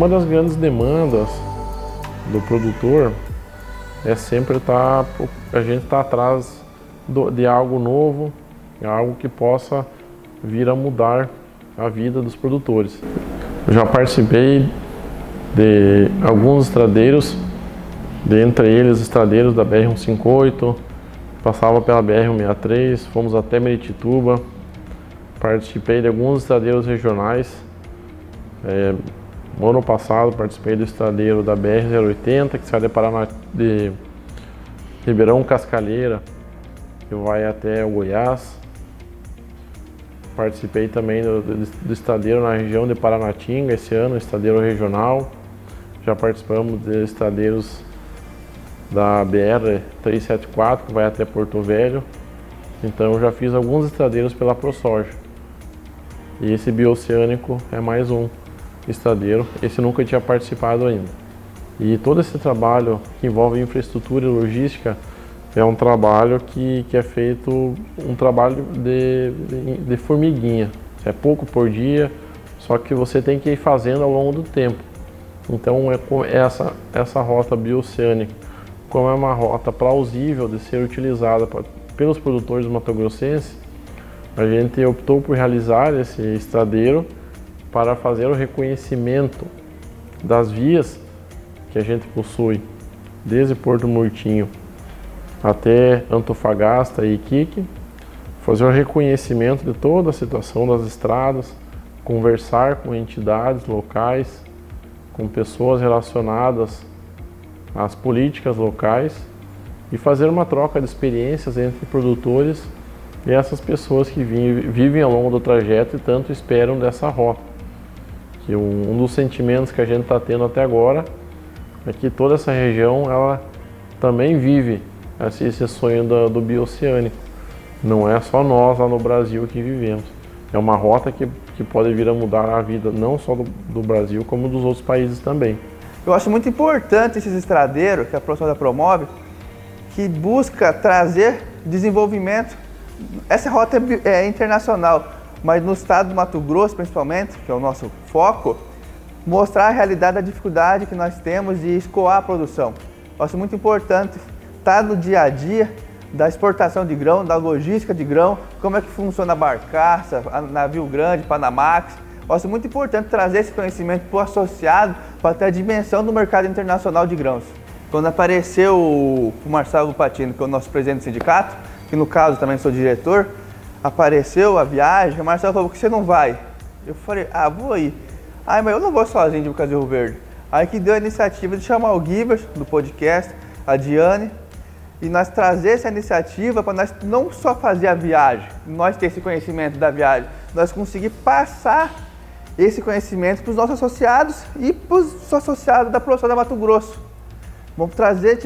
Uma das grandes demandas do produtor é sempre a gente tá atrás de algo novo, algo que possa vir a mudar a vida dos produtores. Eu já participei de alguns estradeiros, dentre eles estradeiros da BR-158, passava pela BR-163, fomos até Meritituba, participei de alguns estradeiros regionais. No ano passado participei do estradeiro da BR-080, que sai de Ribeirão Cascalheira, que vai até o Goiás. Participei também do estradeiro na região de Paranatinga esse ano, estradeiro regional. Já participamos de estradeiros da BR-374, que vai até Porto Velho. Então eu já fiz alguns estradeiros pela ProSoja. E esse bioceânico é mais um estradeiro, esse nunca tinha participado ainda. E todo esse trabalho que envolve infraestrutura e logística é um trabalho que é feito, um trabalho de formiguinha. É pouco por dia, só que você tem que ir fazendo ao longo do tempo. Então essa rota bioceânica, como é uma rota plausível de ser utilizada pelos produtores mato-grossenses, a gente optou por realizar esse estradeiro para fazer o reconhecimento das vias que a gente possui, desde Porto Murtinho até Antofagasta e Iquique, fazer o reconhecimento de toda a situação das estradas, conversar com entidades locais, com pessoas relacionadas às políticas locais e fazer uma troca de experiências entre produtores e essas pessoas que vivem ao longo do trajeto e tanto esperam dessa rota. Que um dos sentimentos que a gente está tendo até agora é que toda essa região ela também vive esse sonho do bioceânico. Não é só nós lá no Brasil que vivemos. É uma rota que pode vir a mudar a vida não só do Brasil, como dos outros países também. Eu acho muito importante esses estradeiros que a ProSoja promove, que busca trazer desenvolvimento. Essa rota é internacional, mas no estado do Mato Grosso, principalmente, que é o nosso foco, mostrar a realidade da dificuldade que nós temos de escoar a produção. Eu acho muito importante estar no dia a dia da exportação de grão, da logística de grão, como é que funciona a barcaça, a navio grande, Panamax. Eu acho muito importante trazer esse conhecimento para o associado, para ter a dimensão do mercado internacional de grãos. Quando apareceu o Marcelo Patino, que é o nosso presidente do sindicato, que no caso também sou diretor, apareceu a viagem, o Marcelo falou que você não vai. Eu falei, vou ir. Mas eu não vou sozinho de Lucas de Rio Verde. Aí que deu a iniciativa de chamar o Givers do podcast, a Diane, e nós trazer essa iniciativa para nós não só fazer a viagem, nós ter esse conhecimento da viagem, nós conseguir passar esse conhecimento para os nossos associados e para os associados da ProSoja Mato Grosso. Vamos trazer,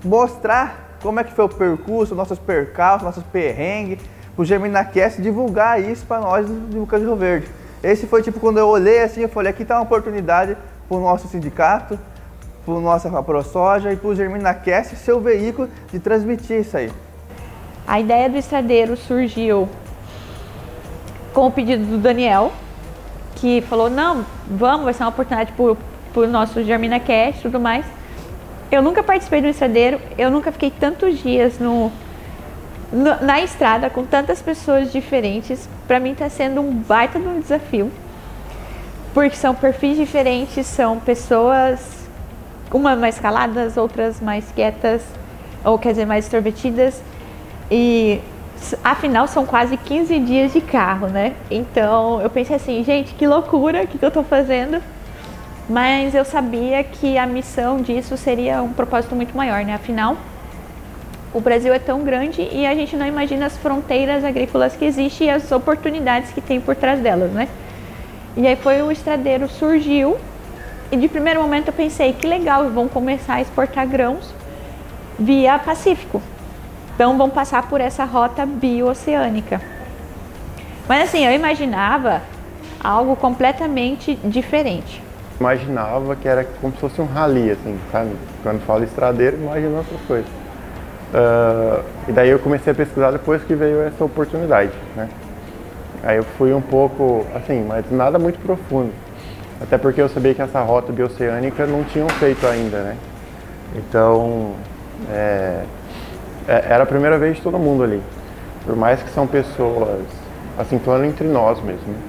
mostrar como é que foi o percurso, nossos percalços, nossos perrengues, para o GerminaCast divulgar isso para nós de Lucas de Rio Verde. Esse foi quando eu olhei assim, eu falei, aqui está uma oportunidade para o nosso sindicato, para a nossa ProSoja e para o GerminaCast ser o veículo de transmitir isso aí. A ideia do estradeiro surgiu com o pedido do Daniel, que falou, não, vai ser uma oportunidade para o nosso GerminaCast e tudo mais. Eu nunca participei do estradeiro, eu nunca fiquei tantos dias na estrada com tantas pessoas diferentes. Para mim está sendo um baita de um desafio, porque são perfis diferentes, são pessoas, umas mais caladas, outras mais quietas, ou quer dizer, mais extrovertidas, e afinal são quase 15 dias de carro, né? Então eu pensei assim, gente, que loucura, o que eu estou fazendo? Mas eu sabia que a missão disso seria um propósito muito maior, né? Afinal, o Brasil é tão grande e a gente não imagina as fronteiras agrícolas que existem e as oportunidades que tem por trás delas, né? E aí o estradeiro surgiu e de primeiro momento eu pensei, que legal, vão começar a exportar grãos via Pacífico. Então vão passar por essa rota bioceânica. Mas assim, eu imaginava algo completamente diferente. Imaginava que era como se fosse um rally, assim, sabe? Quando falo estradeiro, imagina outras coisas. E daí eu comecei a pesquisar depois que veio essa oportunidade, né? Aí eu fui um pouco, assim, mas nada muito profundo. Até porque eu sabia que essa rota bioceânica não tinham feito ainda, né? Então, era a primeira vez de todo mundo ali. Por mais que são pessoas, assim, falando entre nós mesmo, né?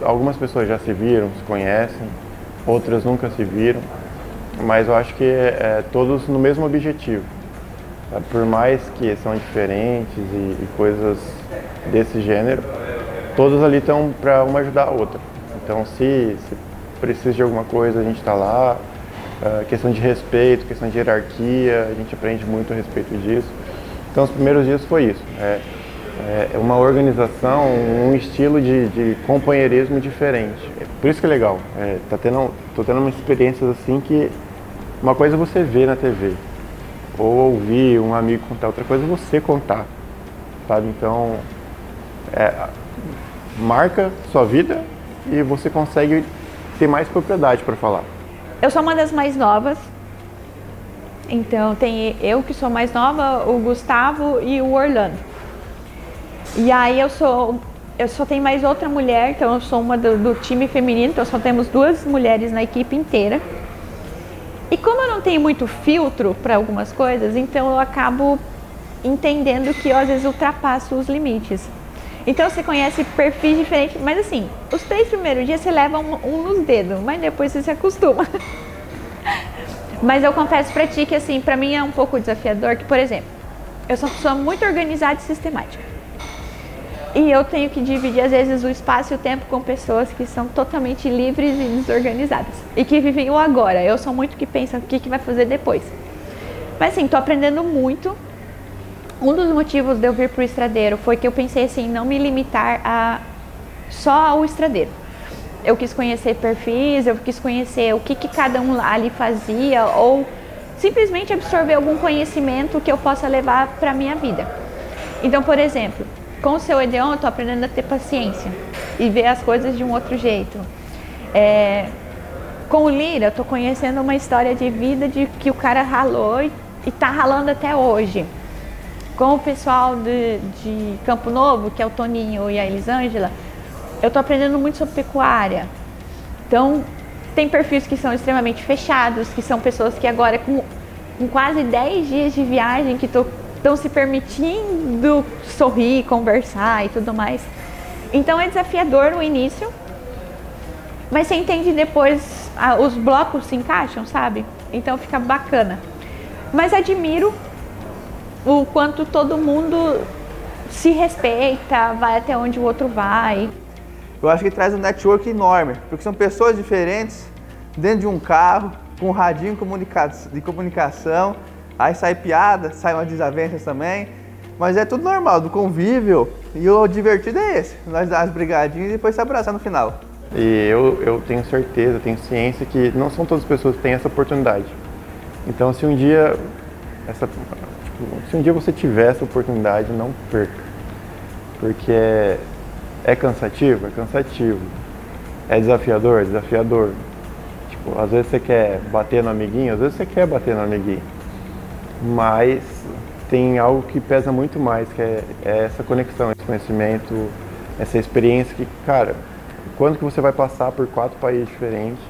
Algumas pessoas já se viram, se conhecem, outras nunca se viram, mas eu acho que todos no mesmo objetivo. Sabe? Por mais que são diferentes e coisas desse gênero, todos ali estão para uma ajudar a outra. Então, se precisa de alguma coisa, a gente está lá. Questão de respeito, questão de hierarquia, a gente aprende muito a respeito disso. Então, os primeiros dias foi isso. É uma organização, um estilo de companheirismo diferente. Por isso que é legal. Tô tendo umas experiências assim que uma coisa é você vê na TV, ou ouvir um amigo contar, outra coisa é você contar, sabe? Então, marca sua vida e você consegue ter mais propriedade para falar. Eu sou uma das mais novas, então tem eu que sou mais nova, o Gustavo e o Orlando. E aí eu só tenho mais outra mulher, então eu sou uma do time feminino, então só temos 2 mulheres na equipe inteira. E como eu não tenho muito filtro para algumas coisas, então eu acabo entendendo que eu às vezes ultrapasso os limites. Então você conhece perfis diferentes, mas assim, os 3 primeiros dias você leva um nos dedos, mas depois você se acostuma. Mas eu confesso pra ti que assim, pra mim é um pouco desafiador, que por exemplo, eu sou uma pessoa muito organizada e sistemática. E eu tenho que dividir às vezes o espaço e o tempo com pessoas que são totalmente livres e desorganizadas. E que vivem o agora. Eu sou muito que pensa o que vai fazer depois. Mas assim, tô aprendendo muito. Um dos motivos de eu vir pro estradeiro foi que eu pensei assim, não me limitar só ao estradeiro. Eu quis conhecer perfis, eu quis conhecer o que cada um ali fazia, ou simplesmente absorver algum conhecimento que eu possa levar para a minha vida. Então, por exemplo, com o seu Edeon eu estou aprendendo a ter paciência e ver as coisas de um outro jeito. Com o Lira eu estou conhecendo uma história de vida de que o cara ralou e está ralando até hoje. Com o pessoal de Campo Novo, que é o Toninho e a Elisângela, eu estou aprendendo muito sobre pecuária. Então, tem perfis que são extremamente fechados, que são pessoas que agora, com quase 10 dias de viagem, que estão se permitindo sorrir, conversar e tudo mais. Então, é desafiador no início, mas você entende depois, os blocos se encaixam, sabe? Então, fica bacana. Mas admiro o quanto todo mundo se respeita, vai até onde o outro vai. Eu acho que traz um network enorme, porque são pessoas diferentes dentro de um carro, com um radinho de comunicação, aí sai piada, sai umas desavenças também, mas é tudo normal, do convívio, e o divertido é esse, nós dar as brigadinhas e depois se abraçar no final. E eu tenho certeza, tenho ciência que não são todas as pessoas que têm essa oportunidade. Então, se um dia você tiver essa oportunidade, não perca, porque é cansativo? É cansativo. É desafiador? É desafiador. Tipo, às vezes você quer bater no amiguinho, às vezes você quer bater no amiguinho. Mas tem algo que pesa muito mais, que é essa conexão, esse conhecimento, essa experiência que, cara, quando que você vai passar por 4 países diferentes,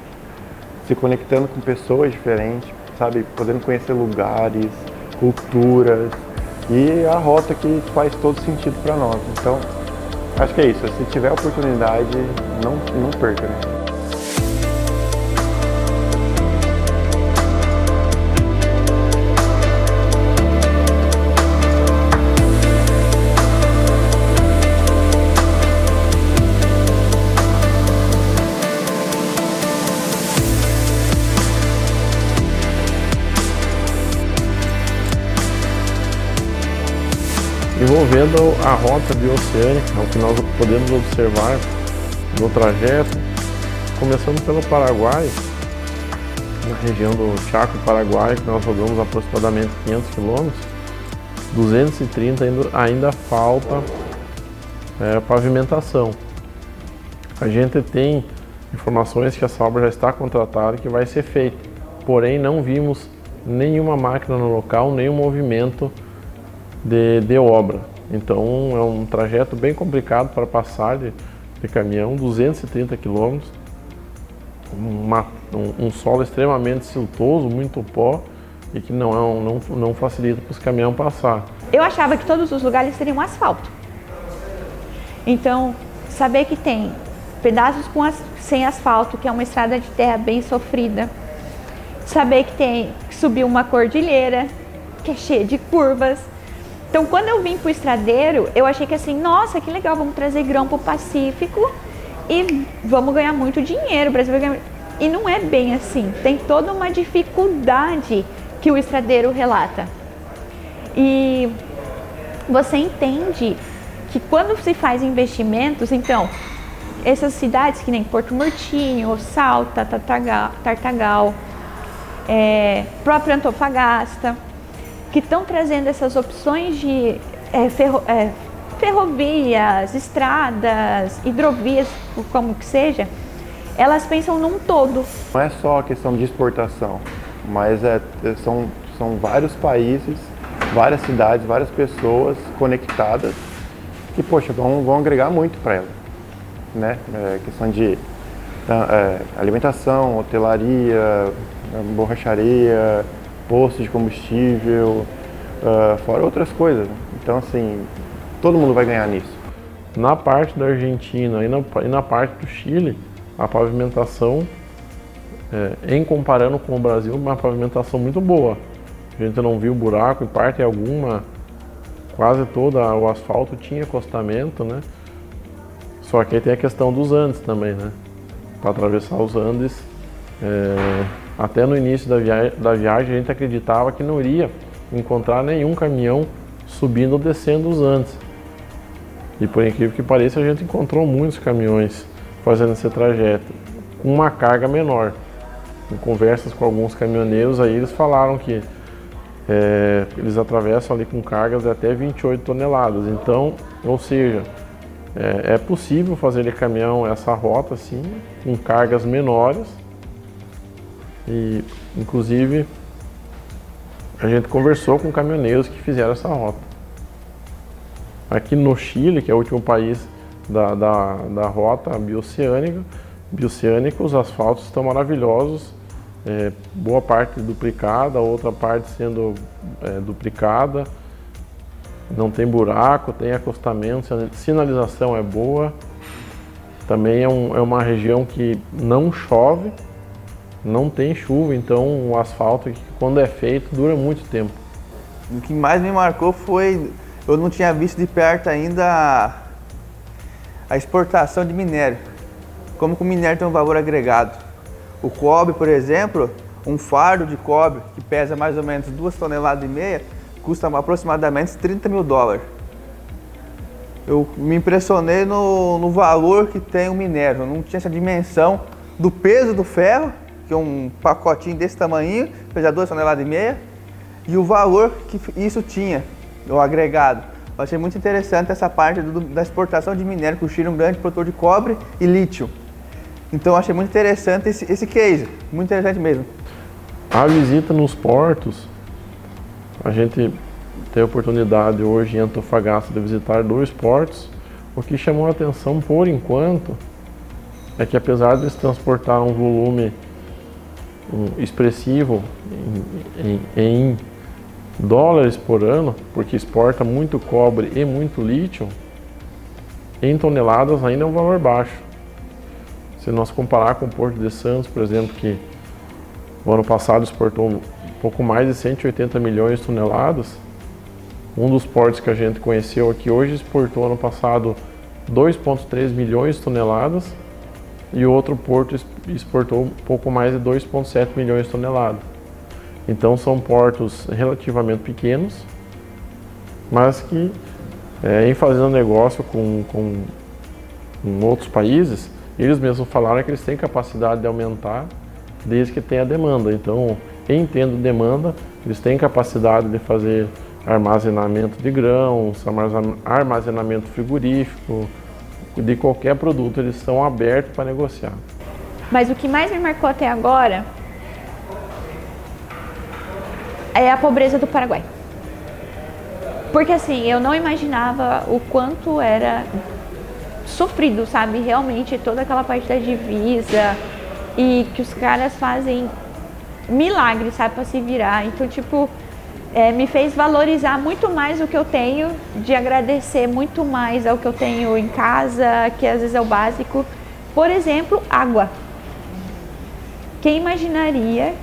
se conectando com pessoas diferentes, sabe? Podendo conhecer lugares, culturas e a rota que faz todo sentido para nós. Então, acho que é isso. Se tiver oportunidade, não perca, né? Envolvendo a rota bioceânica, o que nós podemos observar no trajeto, começando pelo Paraguai, na região do Chaco Paraguai, que nós rodamos aproximadamente 500 km, 230 ainda falta pavimentação. A gente tem informações que essa obra já está contratada e que vai ser feita, porém não vimos nenhuma máquina no local, nenhum movimento de obra. Então é um trajeto bem complicado para passar de caminhão, 230 km. um solo extremamente siltoso, muito pó, e que não facilita para os caminhões passar. Eu achava que todos os lugares teriam asfalto. Então, saber que tem pedaços sem asfalto, que é uma estrada de terra bem sofrida. Saber que tem que subir uma cordilheira, que é cheia de curvas. Então, quando eu vim para o estradeiro, eu achei que assim, nossa, que legal, vamos trazer grão para o Pacífico e vamos ganhar muito dinheiro. O Brasil vai ganhar... E não é bem assim. Tem toda uma dificuldade que o estradeiro relata. E você entende que quando se faz investimentos, então, essas cidades que nem Porto Murtinho, Salta, Tartagal, próprio Antofagasta, que estão trazendo essas opções de ferrovias, estradas, hidrovias, como que seja, elas pensam num todo. Não é só a questão de exportação, mas são vários países, várias cidades, várias pessoas conectadas que, poxa, vão agregar muito para ela, né? Questão de alimentação, hotelaria, borracharia, posto de combustível, fora outras coisas. Então, assim, todo mundo vai ganhar nisso. Na parte da Argentina e na parte do Chile, a pavimentação, em comparando com o Brasil, é uma pavimentação muito boa. A gente não viu buraco, em parte alguma, quase todo o asfalto tinha acostamento, né? Só que aí tem a questão dos Andes também, né? Para atravessar os Andes, até no início da viagem a gente acreditava que não iria encontrar nenhum caminhão subindo ou descendo os Andes. E por incrível que pareça, a gente encontrou muitos caminhões fazendo esse trajeto, com uma carga menor. Em conversas com alguns caminhoneiros, aí eles falaram que eles atravessam ali com cargas de até 28 toneladas. Então, ou seja, é possível fazer de caminhão essa rota assim, com cargas menores. E, inclusive, a gente conversou com caminhoneiros que fizeram essa rota. Aqui no Chile, que é o último país da rota bioceânica, os asfaltos estão maravilhosos, boa parte duplicada, outra parte sendo duplicada, não tem buraco, tem acostamento, sinalização é boa. Também é uma região que não chove, não tem chuva, então o asfalto, quando é feito, dura muito tempo. O que mais me marcou foi, eu não tinha visto de perto ainda a exportação de minério. Como que o minério tem um valor agregado. O cobre, por exemplo, um fardo de cobre que pesa mais ou menos 2,5 toneladas, custa aproximadamente 30 mil dólares. Eu me impressionei no valor que tem o minério. Eu não tinha essa dimensão do peso do ferro, que é um pacotinho desse tamanho, pesa 2,5 toneladas, e o valor que isso tinha, o agregado. Eu achei muito interessante essa parte da exportação de minério, que o Chile é um grande produtor de cobre e lítio. Então eu achei muito interessante esse case, muito interessante mesmo. A visita nos portos, a gente tem a oportunidade hoje em Antofagasta de visitar 2 portos. O que chamou a atenção por enquanto é que, apesar de eles transportar um volume expressivo em dólares por ano, porque exporta muito cobre e muito lítio, em toneladas ainda é um valor baixo. Se nós comparar com o Porto de Santos, por exemplo, que no ano passado exportou um pouco mais de 180 milhões de toneladas, um dos portos que a gente conheceu aqui hoje exportou ano passado 2,3 milhões de toneladas e o outro porto exportou um pouco mais de 2,7 milhões de toneladas. Então são portos relativamente pequenos, mas que em fazendo negócio com outros países, eles mesmos falaram que eles têm capacidade de aumentar desde que tenha demanda. Então, em tendo demanda, eles têm capacidade de fazer armazenamento de grãos, armazenamento frigorífico, de qualquer produto, eles estão abertos para negociar. Mas o que mais me marcou até agora é a pobreza do Paraguai. Porque assim, eu não imaginava o quanto era sofrido, sabe? Realmente toda aquela parte da divisa, e que os caras fazem milagres, sabe, para se virar. Então, tipo, me fez valorizar muito mais o que eu tenho, de agradecer muito mais ao que eu tenho em casa, que às vezes é o básico. Por exemplo, água. Quem imaginaria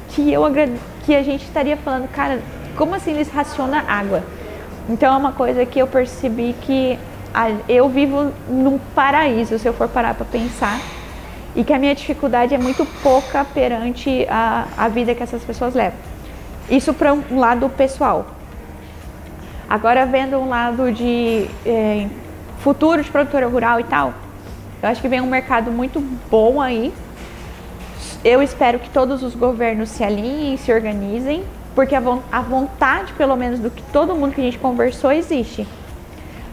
que a gente estaria falando, cara, como assim eles racionam água? Então é uma coisa que eu percebi que eu vivo num paraíso, se eu for parar para pensar, e que a minha dificuldade é muito pouca perante a vida que essas pessoas levam. Isso para um lado pessoal. Agora, vendo um lado de futuro de produtora rural e tal, eu acho que vem um mercado muito bom aí. Eu espero que todos os governos se alinhem, se organizem, porque a vontade, pelo menos, do que todo mundo que a gente conversou, existe.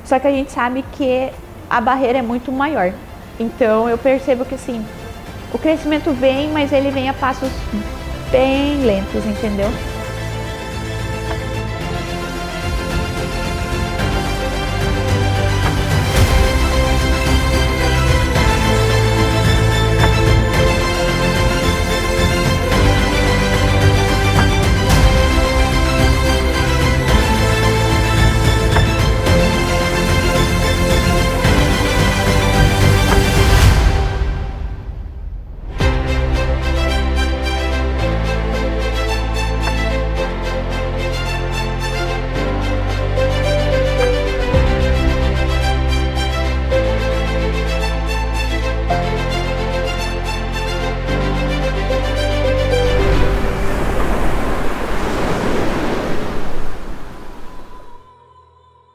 Só que a gente sabe que a barreira é muito maior. Então, eu percebo que, assim, o crescimento vem, mas ele vem a passos bem lentos, entendeu?